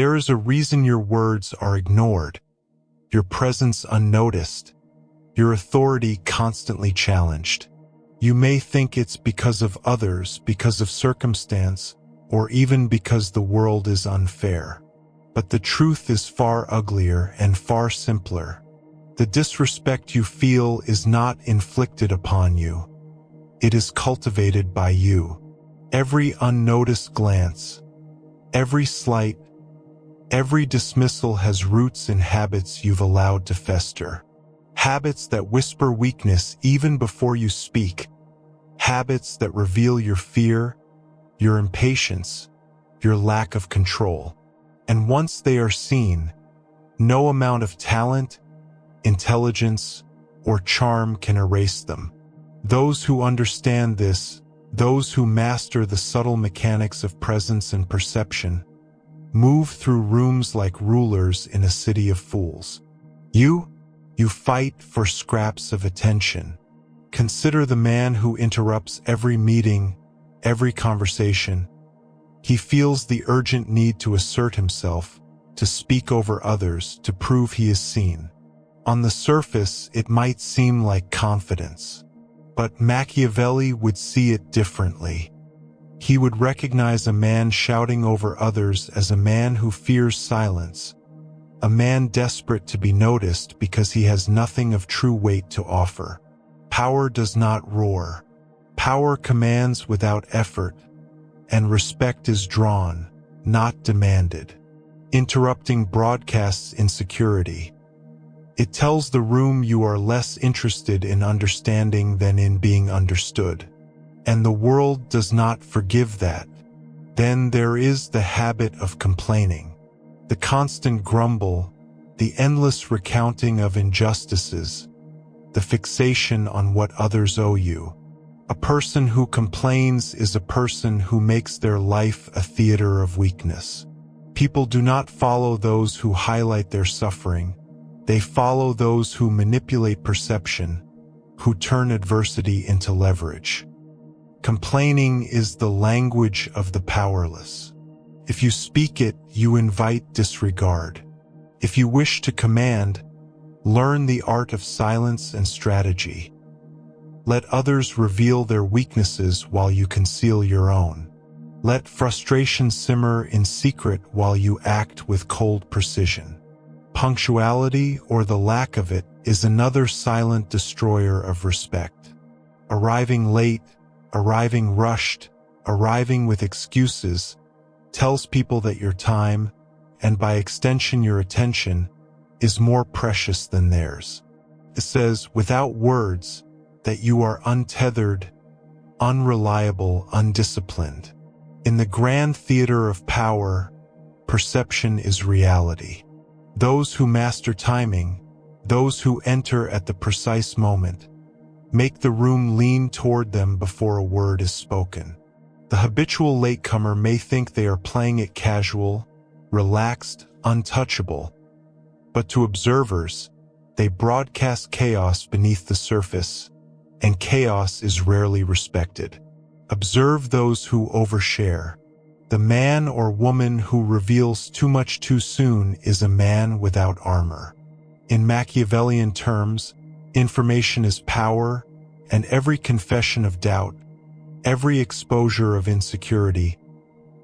There is a reason your words are ignored, your presence unnoticed, your authority constantly challenged. You may think it's because of others, because of circumstance, or even because the world is unfair. But the truth is far uglier and far simpler. The disrespect you feel is not inflicted upon you. It is cultivated by you. Every unnoticed glance, every slight, every dismissal has roots in habits you've allowed to fester. Habits that whisper weakness even before you speak. Habits that reveal your fear, your impatience, your lack of control. And once they are seen, no amount of talent, intelligence, or charm can erase them. Those who understand this, those who master the subtle mechanics of presence and perception, move through rooms like rulers in a city of fools. You fight for scraps of attention. Consider the man who interrupts every meeting, every conversation. He feels the urgent need to assert himself, to speak over others, to prove he is seen. On the surface, it might seem like confidence, but Machiavelli would see it differently. He would recognize a man shouting over others as a man who fears silence, a man desperate to be noticed because he has nothing of true weight to offer. Power does not roar. Power commands without effort, and respect is drawn, not demanded. Interrupting broadcasts insecurity. It tells the room you are less interested in understanding than in being understood. And the world does not forgive that. Then there is the habit of complaining. The constant grumble, the endless recounting of injustices, the fixation on what others owe you. A person who complains is a person who makes their life a theater of weakness. People do not follow those who highlight their suffering. They follow those who manipulate perception, who turn adversity into leverage. Complaining is the language of the powerless. If you speak it, you invite disregard. If you wish to command, learn the art of silence and strategy. Let others reveal their weaknesses while you conceal your own. Let frustration simmer in secret while you act with cold precision. Punctuality, or the lack of it, is another silent destroyer of respect. Arriving late, arriving rushed, arriving with excuses, tells people that your time, and by extension your attention, is more precious than theirs. It says, without words, that you are untethered, unreliable, undisciplined. In the grand theater of power, perception is reality. Those who master timing, those who enter at the precise moment, make the room lean toward them before a word is spoken. The habitual latecomer may think they are playing it casual, relaxed, untouchable, but to observers, they broadcast chaos beneath the surface, and chaos is rarely respected. Observe those who overshare. The man or woman who reveals too much too soon is a man without armor. In Machiavellian terms, information is power, and every confession of doubt, every exposure of insecurity,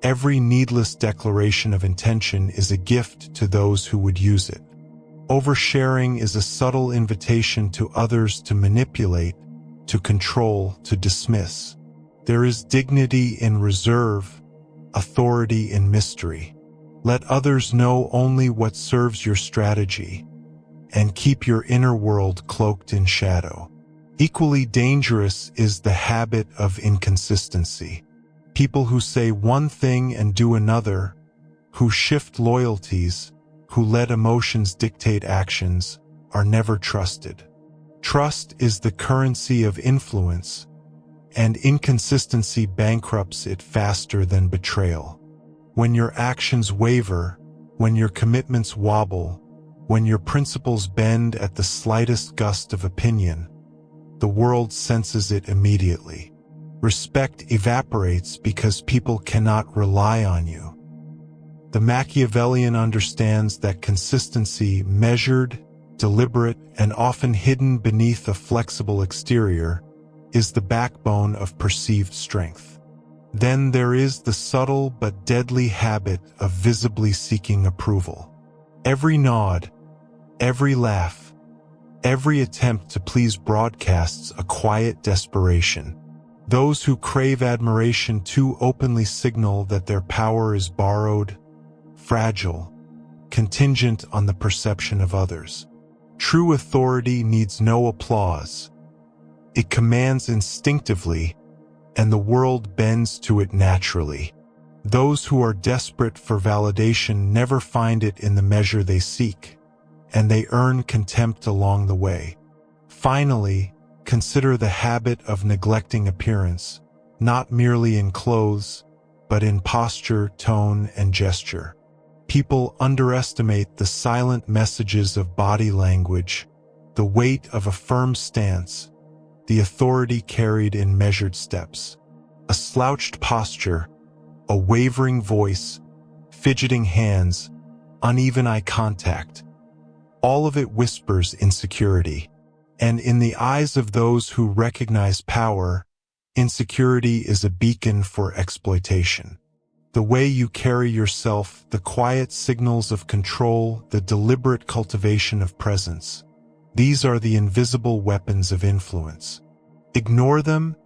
every needless declaration of intention is a gift to those who would use it. Oversharing is a subtle invitation to others to manipulate, to control, to dismiss. There is dignity in reserve, authority in mystery. Let others know only what serves your strategy, and keep your inner world cloaked in shadow. Equally dangerous is the habit of inconsistency. People who say one thing and do another, who shift loyalties, who let emotions dictate actions, are never trusted. Trust is the currency of influence, and inconsistency bankrupts it faster than betrayal. When your actions waver, when your commitments wobble, when your principles bend at the slightest gust of opinion, the world senses it immediately. Respect evaporates because people cannot rely on you. The Machiavellian understands that consistency, measured, deliberate, and often hidden beneath a flexible exterior, is the backbone of perceived strength. Then there is the subtle but deadly habit of visibly seeking approval. Every nod, every laugh, every attempt to please broadcasts a quiet desperation. Those who crave admiration too openly signal that their power is borrowed, fragile, contingent on the perception of others. True authority needs no applause. It commands instinctively, and the world bends to it naturally. Those who are desperate for validation never find it in the measure they seek, and they earn contempt along the way. Finally, consider the habit of neglecting appearance, not merely in clothes, but in posture, tone, and gesture. People underestimate the silent messages of body language, the weight of a firm stance, the authority carried in measured steps. A slouched posture, a wavering voice, fidgeting hands, uneven eye contact. All of it whispers insecurity. And in the eyes of those who recognize power, insecurity is a beacon for exploitation. The way you carry yourself, the quiet signals of control, the deliberate cultivation of presence. These are the invisible weapons of influence. Ignore them,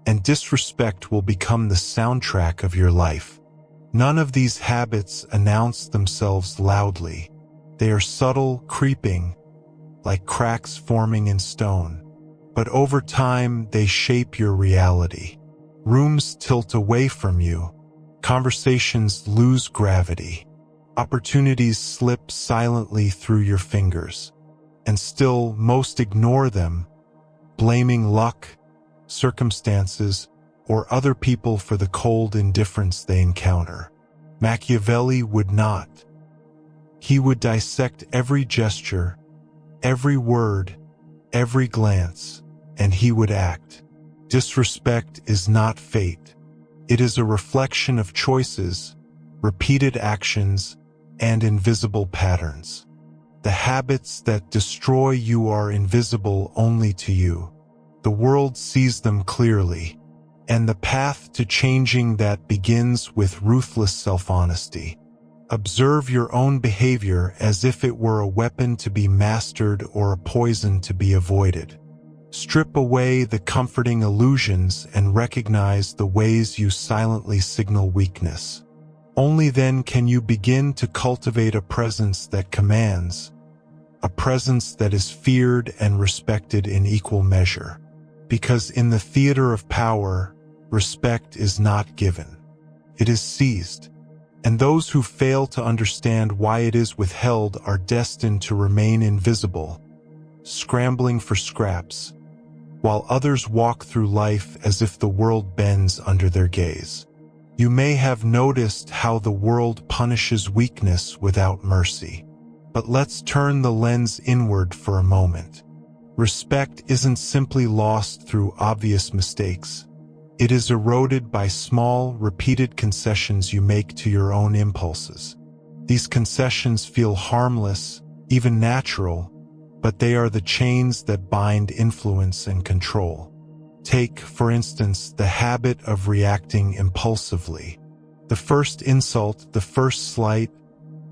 and disrespect will become the soundtrack of your life. None of these habits announce themselves loudly. They are subtle, creeping, like cracks forming in stone. But over time, they shape your reality. Rooms tilt away from you. Conversations lose gravity. Opportunities slip silently through your fingers. And still, most ignore them, blaming luck, circumstances, or other people for the cold indifference they encounter. Machiavelli would not. He would dissect every gesture, every word, every glance, and he would act. Disrespect is not fate. It is a reflection of choices, repeated actions, and invisible patterns. The habits that destroy you are invisible only to you. The world sees them clearly, and the path to changing that begins with ruthless self-honesty. Observe your own behavior as if it were a weapon to be mastered or a poison to be avoided. Strip away the comforting illusions and recognize the ways you silently signal weakness. Only then can you begin to cultivate a presence that commands, a presence that is feared and respected in equal measure. Because in the theater of power, respect is not given. It is seized. And those who fail to understand why it is withheld are destined to remain invisible, scrambling for scraps, while others walk through life as if the world bends under their gaze. You may have noticed how the world punishes weakness without mercy. But let's turn the lens inward for a moment. Respect isn't simply lost through obvious mistakes. It is eroded by small, repeated concessions you make to your own impulses. These concessions feel harmless, even natural, but they are the chains that bind influence and control. Take, for instance, the habit of reacting impulsively. The first insult, the first slight,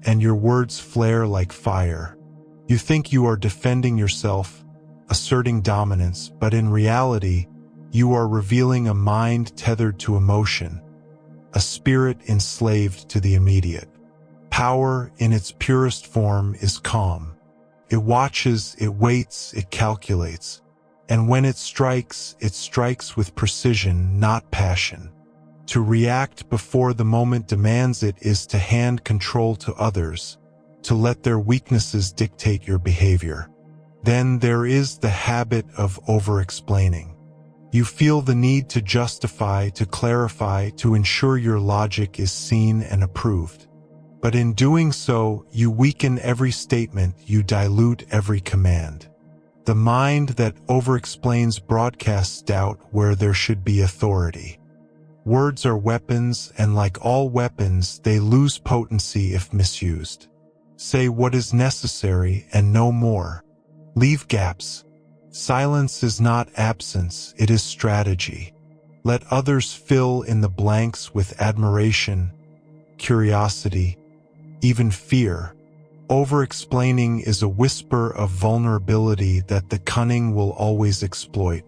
and your words flare like fire. You think you are defending yourself, asserting dominance, but in reality, you are revealing a mind tethered to emotion, a spirit enslaved to the immediate. Power, in its purest form, is calm. It watches, it waits, it calculates. And when it strikes with precision, not passion. To react before the moment demands it is to hand control to others, to let their weaknesses dictate your behavior. Then there is the habit of over-explaining. You feel the need to justify, to clarify, to ensure your logic is seen and approved. But in doing so, you weaken every statement, you dilute every command. The mind that over-explains broadcasts doubt where there should be authority. Words are weapons, and like all weapons, they lose potency if misused. Say what is necessary and no more. Leave gaps. Silence is not absence, it is strategy. Let others fill in the blanks with admiration, curiosity, even fear. Over-explaining is a whisper of vulnerability that the cunning will always exploit.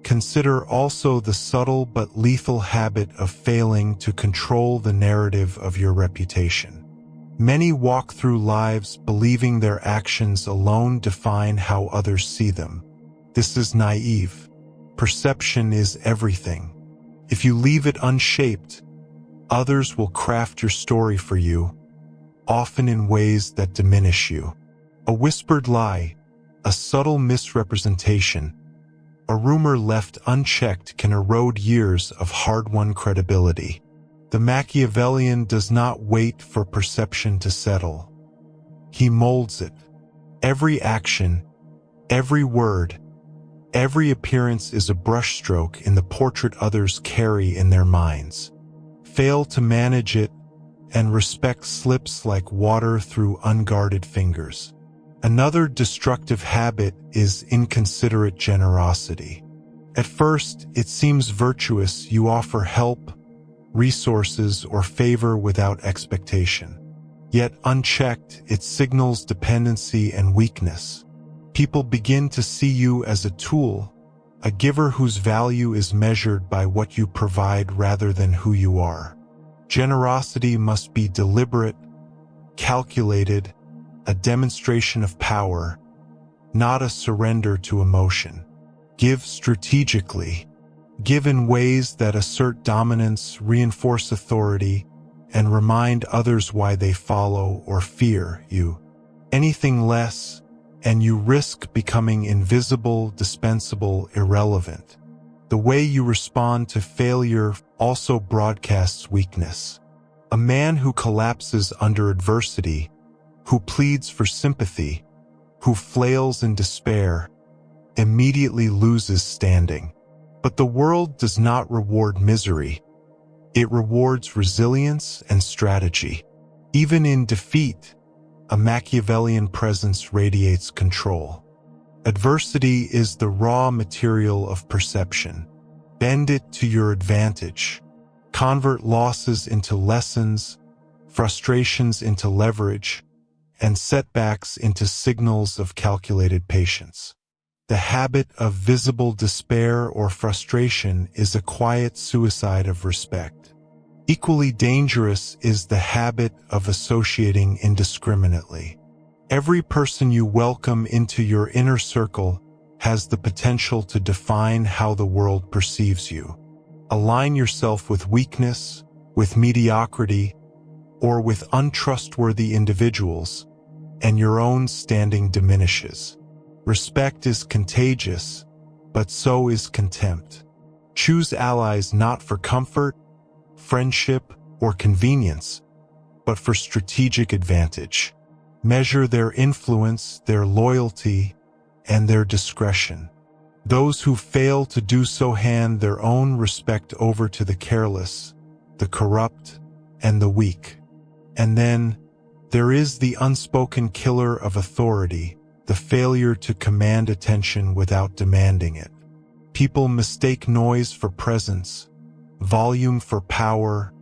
Consider also the subtle but lethal habit of failing to control the narrative of your reputation. Many walk through lives believing their actions alone define how others see them. This is naive. Perception is everything. If you leave it unshaped, others will craft your story for you, often in ways that diminish you. A whispered lie, a subtle misrepresentation, a rumor left unchecked can erode years of hard-won credibility. The Machiavellian does not wait for perception to settle. He molds it. Every action, every word, every appearance is a brushstroke in the portrait others carry in their minds. Fail to manage it, and respect slips like water through unguarded fingers. Another destructive habit is inconsiderate generosity. At first, it seems virtuous. You offer help, resources, or favor without expectation. Yet unchecked, it signals dependency and weakness. People begin to see you as a tool, a giver whose value is measured by what you provide rather than who you are. Generosity must be deliberate, calculated, a demonstration of power, not a surrender to emotion. Give strategically. Give in ways that assert dominance, reinforce authority, and remind others why they follow or fear you. Anything less, and you risk becoming invisible, dispensable, irrelevant. The way you respond to failure also broadcasts weakness. A man who collapses under adversity, who pleads for sympathy, who flails in despair, immediately loses standing. But the world does not reward misery. It rewards resilience and strategy. Even in defeat, a Machiavellian presence radiates control. Adversity is the raw material of perception. Bend it to your advantage. Convert losses into lessons, frustrations into leverage, and setbacks into signals of calculated patience. The habit of visible despair or frustration is a quiet suicide of respect. Equally dangerous is the habit of associating indiscriminately. Every person you welcome into your inner circle has the potential to define how the world perceives you. Align yourself with weakness, with mediocrity, or with untrustworthy individuals, and your own standing diminishes. Respect is contagious, but so is contempt. Choose allies not for comfort, friendship, or convenience, but for strategic advantage. Measure their influence, their loyalty, and their discretion. Those who fail to do so hand their own respect over to the careless, the corrupt, and the weak. And then, there is the unspoken killer of authority, the failure to command attention without demanding it. People mistake noise for presence, volume for power,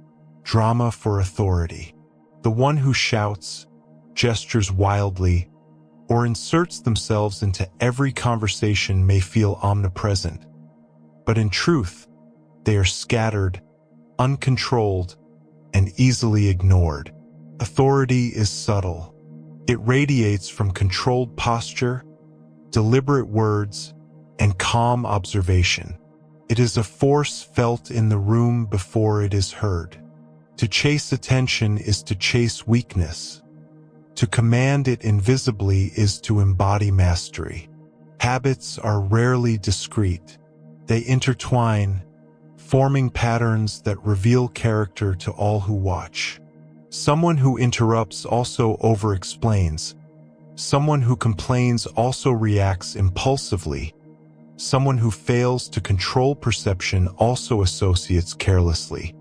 drama for authority. The one who shouts, gestures wildly, or inserts themselves into every conversation may feel omnipresent, but in truth, they are scattered, uncontrolled, and easily ignored. Authority is subtle. It radiates from controlled posture, deliberate words, and calm observation. It is a force felt in the room before it is heard. To chase attention is to chase weakness. To command it invisibly is to embody mastery. Habits are rarely discrete. They intertwine, forming patterns that reveal character to all who watch. Someone who interrupts also over-explains. Someone who complains also reacts impulsively. Someone who fails to control perception also associates carelessly.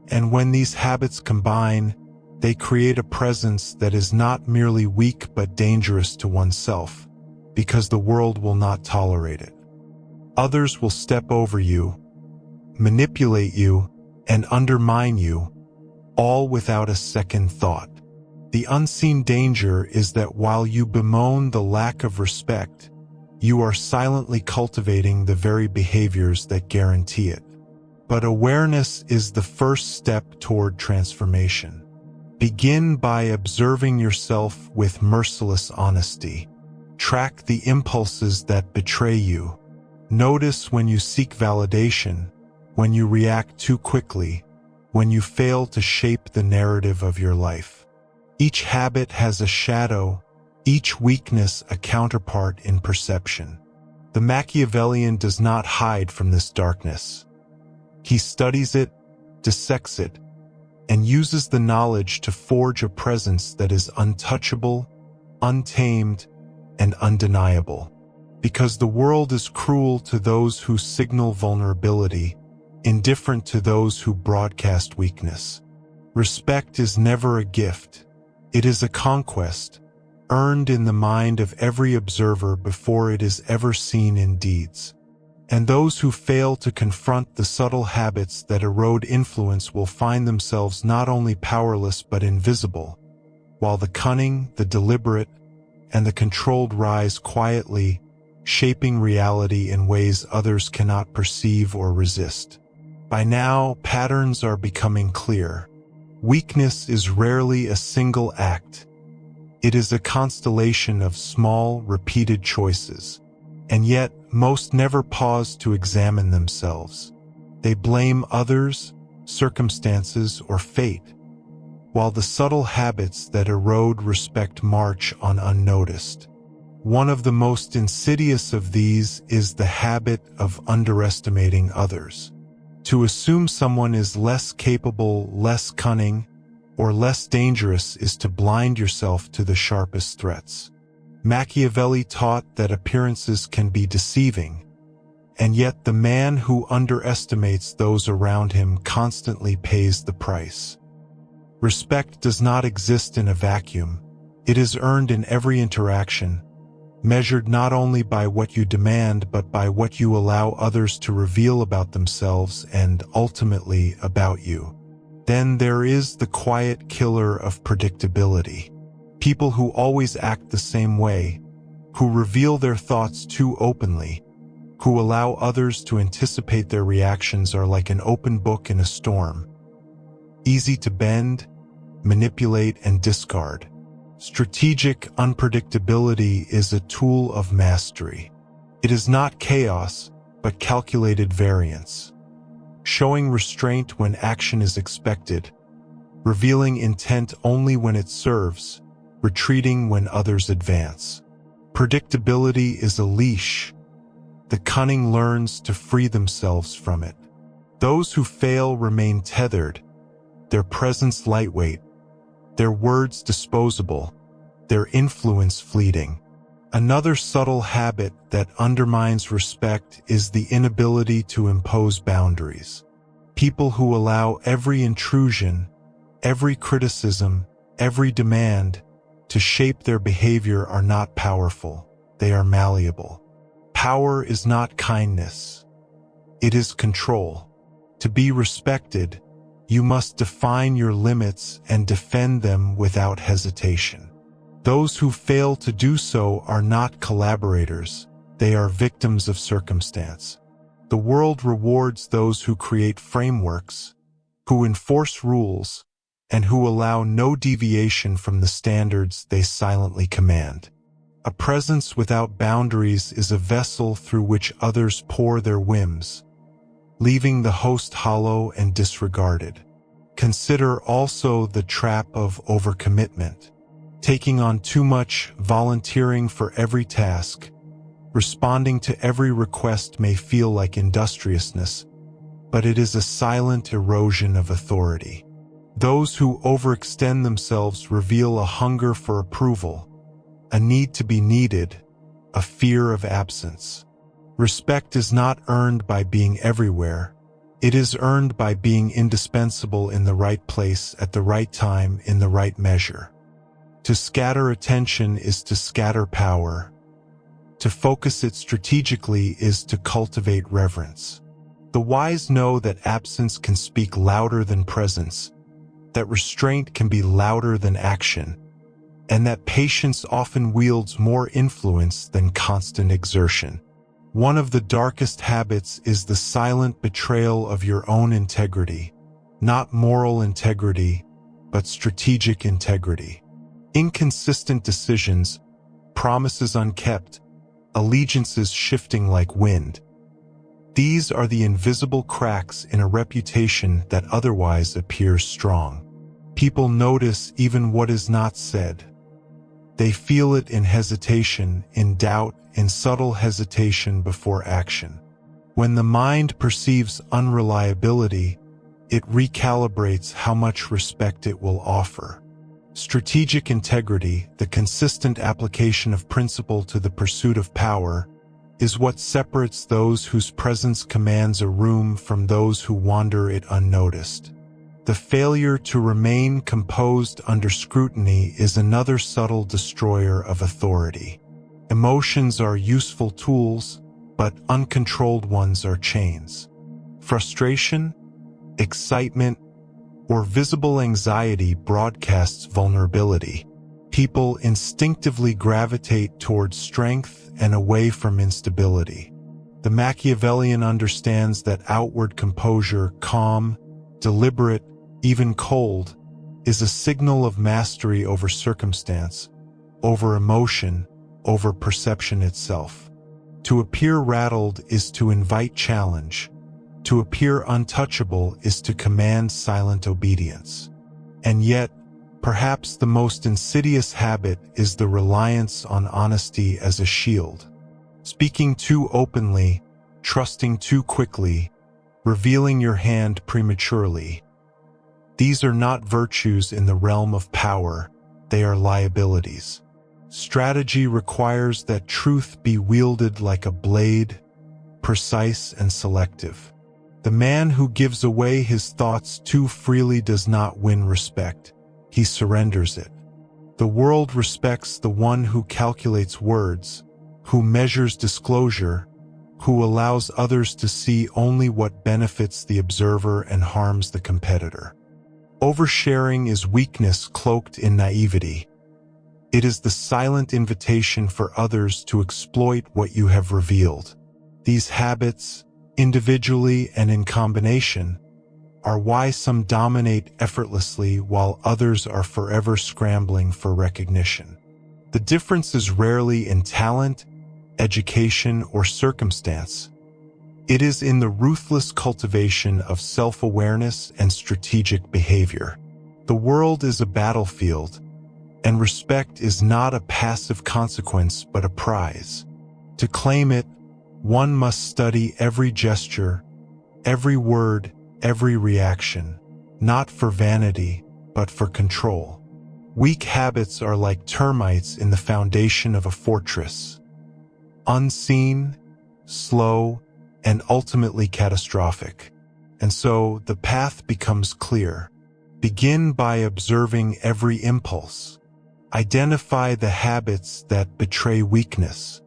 And when these habits combine, they create a presence that is not merely weak but dangerous to oneself, because the world will not tolerate it. Others will step over you, manipulate you, and undermine you, all without a second thought. The unseen danger is that while you bemoan the lack of respect, you are silently cultivating the very behaviors that guarantee it. But awareness is the first step toward transformation. Begin by observing yourself with merciless honesty. Track the impulses that betray you. Notice when you seek validation, when you react too quickly, when you fail to shape the narrative of your life. Each habit has a shadow, each weakness a counterpart in perception. The Machiavellian does not hide from this darkness. He studies it, dissects it, and uses the knowledge to forge a presence that is untouchable, untamed, and undeniable. Because the world is cruel to those who signal vulnerability, indifferent to those who broadcast weakness. Respect is never a gift. It is a conquest, earned in the mind of every observer before it is ever seen in deeds. And those who fail to confront the subtle habits that erode influence will find themselves not only powerless but invisible, while the cunning, the deliberate, and the controlled rise quietly, shaping reality in ways others cannot perceive or resist. By now, patterns are becoming clear. Weakness is rarely a single act. It is a constellation of small, repeated choices. And yet, most never pause to examine themselves. They blame others, circumstances, or fate, while the subtle habits that erode respect march on unnoticed. One of the most insidious of these is the habit of underestimating others. To assume someone is less capable, less cunning, or less dangerous is to blind yourself to the sharpest threats. Machiavelli taught that appearances can be deceiving, and yet the man who underestimates those around him constantly pays the price. Respect does not exist in a vacuum. It is earned in every interaction, measured not only by what you demand but by what you allow others to reveal about themselves and ultimately about you. Then there is the quiet killer of predictability. People who always act the same way, who reveal their thoughts too openly, who allow others to anticipate their reactions are like an open book in a storm. Easy to bend, manipulate, and discard. Strategic unpredictability is a tool of mastery. It is not chaos, but calculated variance. Showing restraint when action is expected, revealing intent only when it serves, retreating when others advance. Predictability is a leash. The cunning learns to free themselves from it. Those who fail remain tethered, their presence lightweight, their words disposable, their influence fleeting. Another subtle habit that undermines respect is the inability to impose boundaries. People who allow every intrusion, every criticism, every demand to shape their behavior are not powerful, they are malleable. Power is not kindness. It is control. To be respected, you must define your limits and defend them without hesitation. Those who fail to do so are not collaborators, they are victims of circumstance. The world rewards those who create frameworks, who enforce rules, and who allow no deviation from the standards they silently command. A presence without boundaries is a vessel through which others pour their whims, leaving the host hollow and disregarded. Consider also the trap of overcommitment. Taking on too much, volunteering for every task, responding to every request may feel like industriousness, but it is a silent erosion of authority. Those who overextend themselves reveal a hunger for approval, a need to be needed, a fear of absence. Respect is not earned by being everywhere. It is earned by being indispensable in the right place at the right time in the right measure. To scatter attention is to scatter power. To focus it strategically is to cultivate reverence. The wise know that absence can speak louder than presence, that restraint can be louder than action, and that patience often wields more influence than constant exertion. One of the darkest habits is the silent betrayal of your own integrity, not moral integrity, but strategic integrity. Inconsistent decisions, promises unkept, allegiances shifting like wind. These are the invisible cracks in a reputation that otherwise appears strong. People notice even what is not said. They feel it in hesitation, in doubt, in subtle hesitation before action. When the mind perceives unreliability, it recalibrates how much respect it will offer. Strategic integrity, the consistent application of principle to the pursuit of power, is what separates those whose presence commands a room from those who wander it unnoticed. The failure to remain composed under scrutiny is another subtle destroyer of authority. Emotions are useful tools, but uncontrolled ones are chains. Frustration, excitement, or visible anxiety broadcasts vulnerability. People instinctively gravitate towards strength and away from instability. The Machiavellian understands that outward composure, calm, deliberate, even cold, is a signal of mastery over circumstance, over emotion, over perception itself. To appear rattled is to invite challenge. To appear untouchable is to command silent obedience. And yet, perhaps the most insidious habit is the reliance on honesty as a shield. Speaking too openly, trusting too quickly, revealing your hand prematurely. These are not virtues in the realm of power, they are liabilities. Strategy requires that truth be wielded like a blade, precise and selective. The man who gives away his thoughts too freely does not win respect, he surrenders it. The world respects the one who calculates words, who measures disclosure, who allows others to see only what benefits the observer and harms the competitor. Oversharing is weakness cloaked in naivety. It is the silent invitation for others to exploit what you have revealed. These habits, individually and in combination, are why some dominate effortlessly while others are forever scrambling for recognition. The difference is rarely in talent, education, or circumstance. It is in the ruthless cultivation of self-awareness and strategic behavior. The world is a battlefield, and respect is not a passive consequence but a prize. To claim it, one must study every gesture, every word, every reaction, not for vanity, but for control. Weak habits are like termites in the foundation of a fortress. Unseen, slow, and ultimately catastrophic. And so the path becomes clear. Begin by observing every impulse. Identify the habits that betray weakness.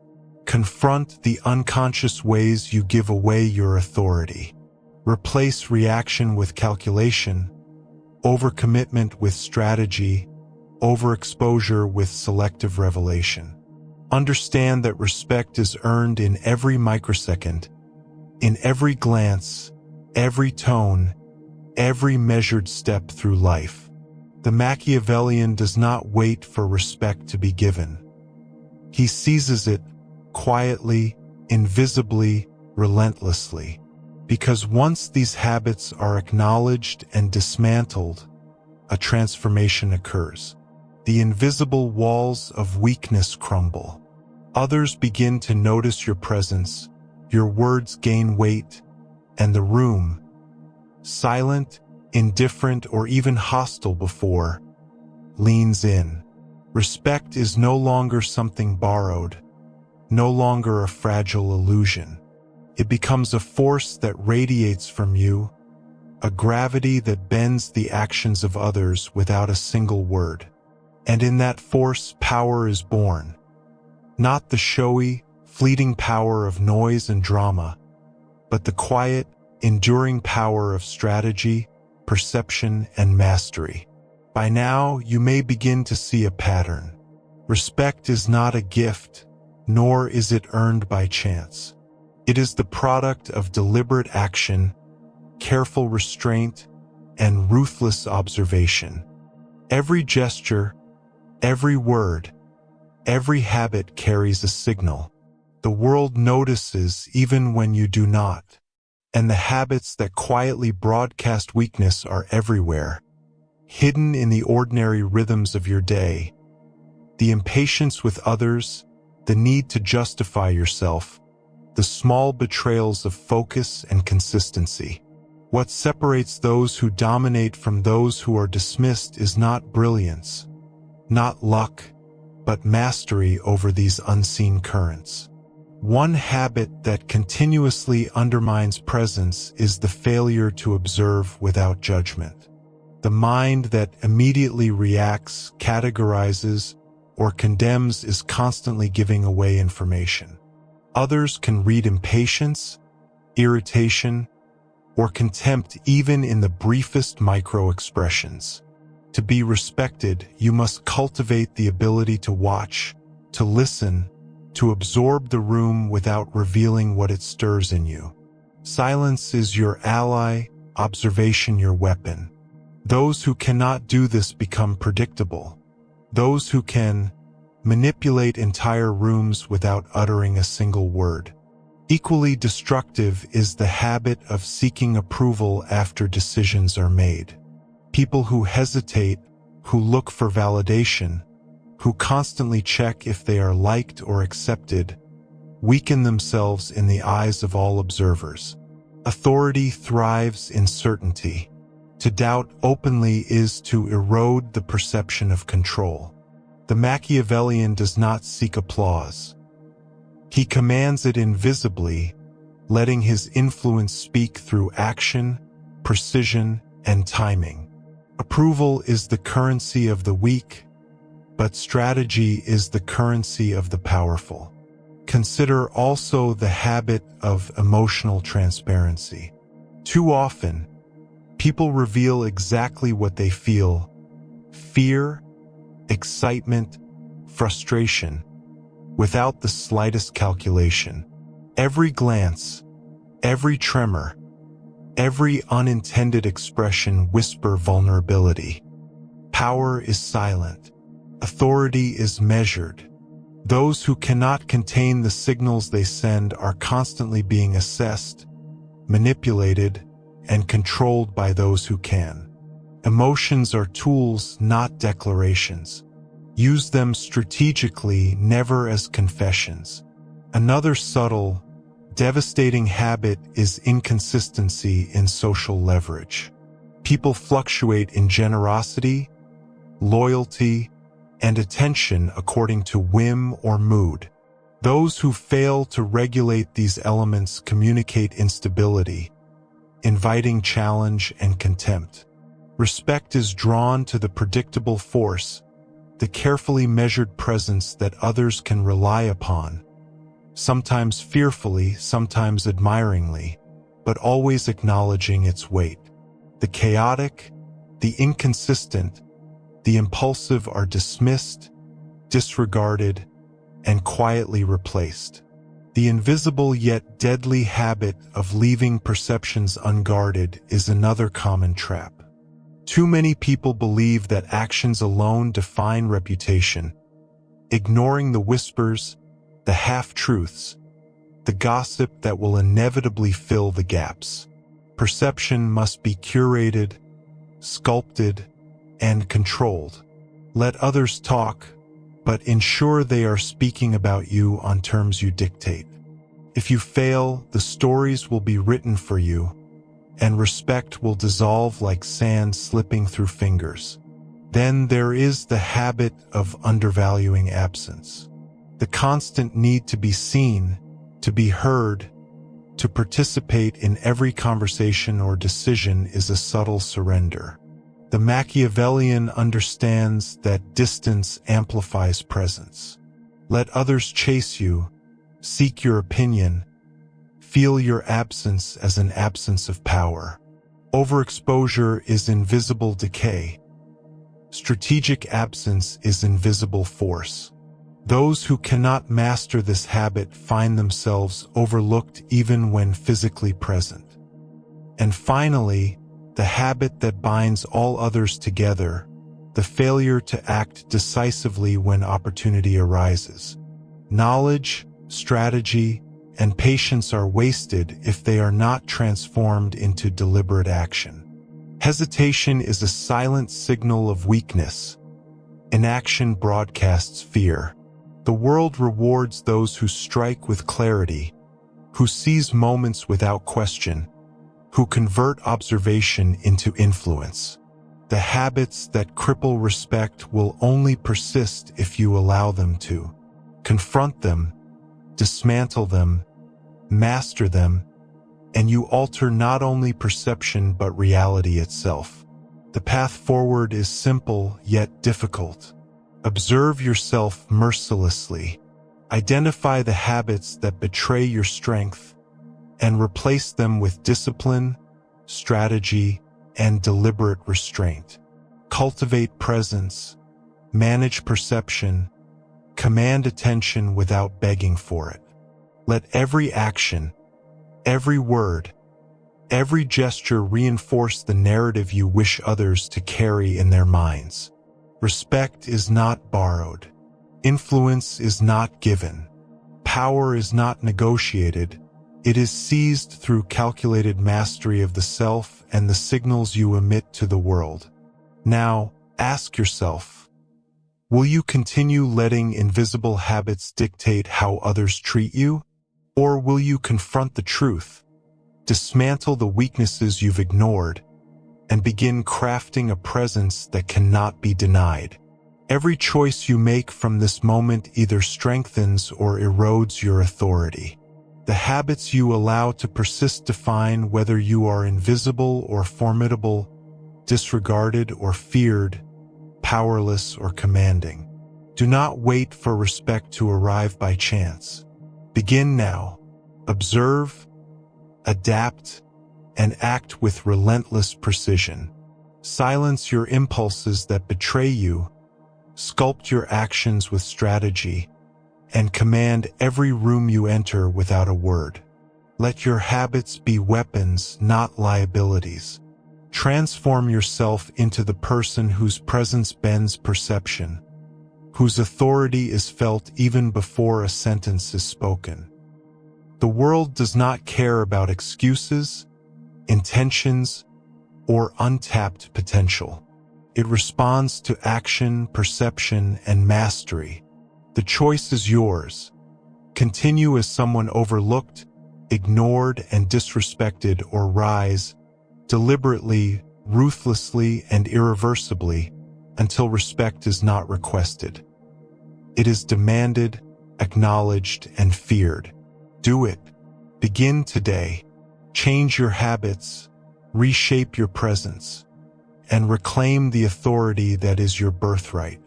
Confront the unconscious ways you give away your authority. Replace reaction with calculation, overcommitment with strategy, overexposure with selective revelation. Understand that respect is earned in every microsecond, in every glance, every tone, every measured step through life. The Machiavellian does not wait for respect to be given. He seizes it quietly, invisibly, relentlessly. Because once these habits are acknowledged and dismantled, a transformation occurs. The invisible walls of weakness crumble. Others begin to notice your presence, your words gain weight, and the room, silent, indifferent, or even hostile before, leans in. Respect is no longer something borrowed. no longer a fragile illusion. It becomes a force that radiates from you, a gravity that bends the actions of others without a single word. And in that force, power is born. Not the showy, fleeting power of noise and drama, but the quiet, enduring power of strategy, perception, and mastery. By now, you may begin to see a pattern. Respect is not a gift, nor is it earned by chance. It is the product of deliberate action, careful restraint, and ruthless observation. Every gesture, every word, every habit carries a signal. The world notices even when you do not, and the habits that quietly broadcast weakness are everywhere, hidden in the ordinary rhythms of your day. The impatience with others, the need to justify yourself, the small betrayals of focus and consistency. What separates those who dominate from those who are dismissed is not brilliance, not luck, but mastery over these unseen currents. One habit that continuously undermines presence is the failure to observe without judgment. The mind that immediately reacts, categorizes, or condemns is constantly giving away information. Others can read impatience, irritation, or contempt even in the briefest micro-expressions. To be respected, you must cultivate the ability to watch, to listen, to absorb the room without revealing what it stirs in you. Silence is your ally, observation your weapon. Those who cannot do this become predictable. Those who can manipulate entire rooms without uttering a single word. Equally destructive is the habit of seeking approval after decisions are made. People who hesitate, who look for validation, who constantly check if they are liked or accepted, weaken themselves in the eyes of all observers. Authority thrives in certainty. To doubt openly is to erode the perception of control. The Machiavellian does not seek applause. He commands it invisibly, letting his influence speak through action, precision, and timing. Approval is the currency of the weak, but strategy is the currency of the powerful. Consider also the habit of emotional transparency. Too often, people reveal exactly what they feel: fear, excitement, frustration, without the slightest calculation. Every glance, every tremor, every unintended expression whisper vulnerability. Power is silent. Authority is measured. Those who cannot contain the signals they send are constantly being assessed, manipulated, and controlled by those who can. Emotions are tools, not declarations. Use them strategically, never as confessions. Another subtle, devastating habit is inconsistency in social leverage. People fluctuate in generosity, loyalty, and attention according to whim or mood. Those who fail to regulate these elements communicate instability, inviting challenge and contempt. Respect is drawn to the predictable force, the carefully measured presence that others can rely upon, sometimes fearfully, sometimes admiringly, but always acknowledging its weight. The chaotic, the inconsistent, the impulsive are dismissed, disregarded, and quietly replaced. The invisible yet deadly habit of leaving perceptions unguarded is another common trap. Too many people believe that actions alone define reputation, ignoring the whispers, the half-truths, the gossip that will inevitably fill the gaps. Perception must be curated, sculpted, and controlled. Let others talk, but ensure they are speaking about you on terms you dictate. If you fail, the stories will be written for you, and respect will dissolve like sand slipping through fingers. Then there is the habit of undervaluing absence. The constant need to be seen, to be heard, to participate in every conversation or decision is a subtle surrender. The Machiavellian understands that distance amplifies presence. Let others chase you, seek your opinion, feel your absence as an absence of power. Overexposure is invisible decay. Strategic absence is invisible force. Those who cannot master this habit find themselves overlooked even when physically present. And finally, the habit that binds all others together, the failure to act decisively when opportunity arises. Knowledge, strategy, and patience are wasted if they are not transformed into deliberate action. Hesitation is a silent signal of weakness. Inaction broadcasts fear. The world rewards those who strike with clarity, who seize moments without question, who convert observation into influence. The habits that cripple respect will only persist if you allow them to. Confront them, dismantle them, master them, and you alter not only perception but reality itself. The path forward is simple yet difficult. Observe yourself mercilessly. Identify the habits that betray your strength and replace them with discipline, strategy, and deliberate restraint. Cultivate presence, manage perception, command attention without begging for it. Let every action, every word, every gesture reinforce the narrative you wish others to carry in their minds. Respect is not borrowed. Influence is not given. Power is not negotiated. It is seized through calculated mastery of the self and the signals you emit to the world. Now, ask yourself, will you continue letting invisible habits dictate how others treat you? Or will you confront the truth, dismantle the weaknesses you've ignored, and begin crafting a presence that cannot be denied? Every choice you make from this moment either strengthens or erodes your authority. The habits you allow to persist define whether you are invisible or formidable, disregarded or feared, powerless or commanding. Do not wait for respect to arrive by chance. Begin now. Observe, adapt, and act with relentless precision. Silence your impulses that betray you, sculpt your actions with strategy, and command every room you enter without a word. Let your habits be weapons, not liabilities. Transform yourself into the person whose presence bends perception, whose authority is felt even before a sentence is spoken. The world does not care about excuses, intentions, or untapped potential. It responds to action, perception, and mastery. The choice is yours. Continue as someone overlooked, ignored, and disrespected, or rise, deliberately, ruthlessly, and irreversibly, until respect is not requested. It is demanded, acknowledged, and feared. Do it. Begin today. Change your habits, reshape your presence, and reclaim the authority that is your birthright.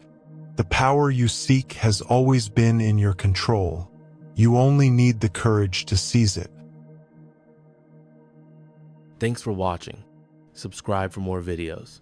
The power you seek has always been in your control. You only need the courage to seize it. Thanks for watching. Subscribe for more videos.